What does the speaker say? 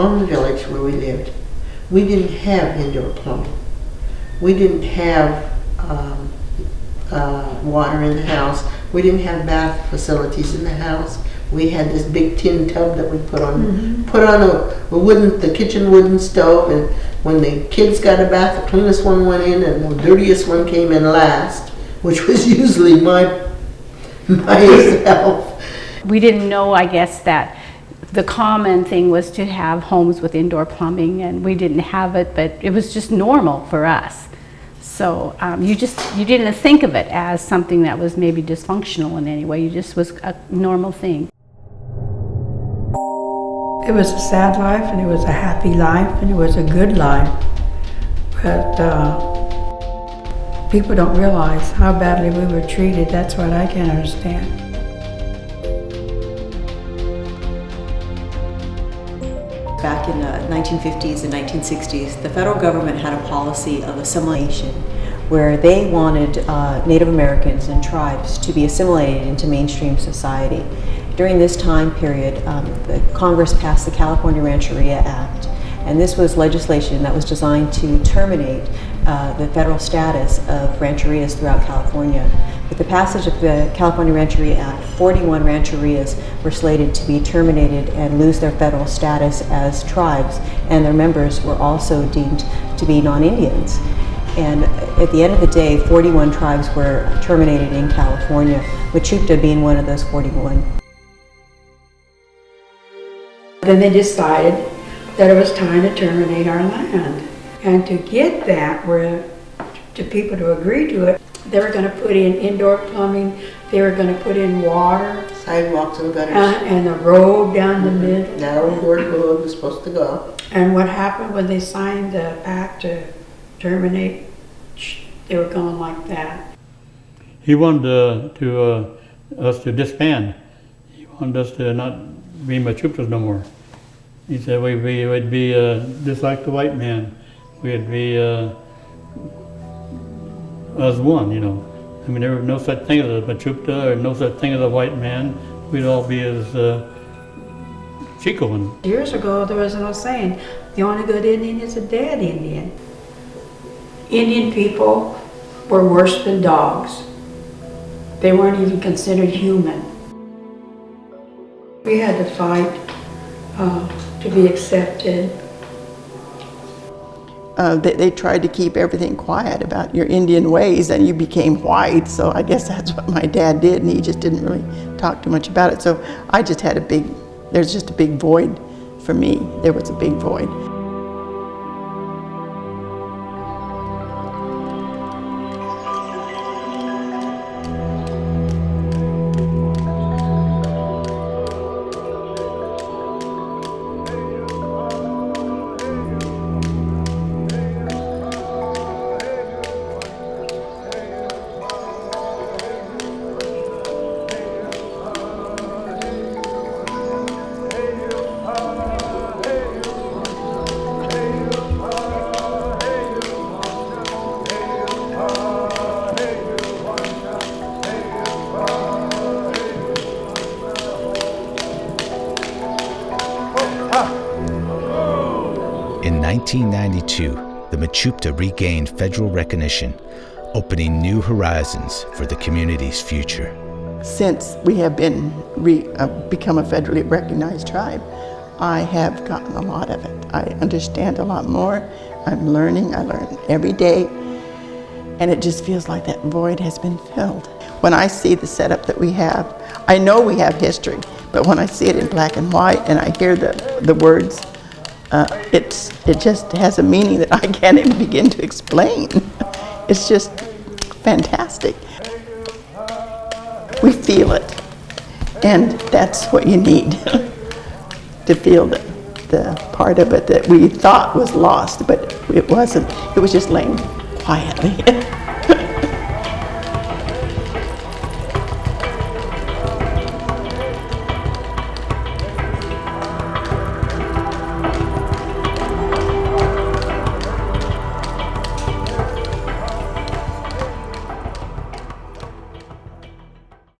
on the village where we lived, we didn't have indoor plumbing. We didn't have water in the house. We didn't have bath facilities in the house. We had this big tin tub that we put on the kitchen wooden stove, and when the kids got a bath, the cleanest one went in and the dirtiest one came in last, which was usually myself. We didn't know, I guess, that the common thing was to have homes with indoor plumbing, and we didn't have it, but it was just normal for us. So you didn't think of it as something that was maybe dysfunctional in any way. You just was a normal thing. It was a sad life, and it was a happy life, and it was a good life. But people don't realize how badly we were treated. That's what I can't understand. Back in the 1950s and 1960s, the federal government had a policy of assimilation where they wanted Native Americans and tribes to be assimilated into mainstream society. During this time period, the Congress passed the California Rancheria Act, and this was legislation that was designed to terminate the federal status of rancherias throughout California. With the passage of the California Rancheria Act, 41 rancherias were slated to be terminated and lose their federal status as tribes, and their members were also deemed to be non-Indians. And at the end of the day, 41 tribes were terminated in California, Mechoopda being one of those 41. Then they decided that it was time to terminate our land. And to get that, to people to agree to it, they were going to put in indoor plumbing, they were going to put in water, Sidewalks and gutters. and a road down the middle. Narrow where the road was supposed to go. And what happened when they signed the pact to terminate, they were going like that. He wanted us to disband. He wanted us to not be Mechoopdas no more. He said we'd be just like the white man. We'd be as one, you know. I mean, there was no such thing as a Mechoopda or no such thing as a white man. We'd all be as Chico. Years ago, there was no saying, the only good Indian is a dead Indian. Indian people were worse than dogs. They weren't even considered human. We had to fight to be accepted. They tried to keep everything quiet about your Indian ways, and you became white, so I guess that's what my dad did, and he just didn't really talk too much about it. So I just had there's just a big void for me. There was a big void. In 1992, the Mechoopda regained federal recognition, opening new horizons for the community's future. Since we have become a federally recognized tribe, I have gotten a lot of it. I understand a lot more. I'm learning. I learn every day. And it just feels like that void has been filled. When I see the setup that we have, I know we have history, but when I see it in black and white and I hear the words, it just has a meaning that I can't even begin to explain. It's just fantastic. We feel it, and that's what you need, to feel the part of it that we thought was lost, but it wasn't. It was just laying quietly.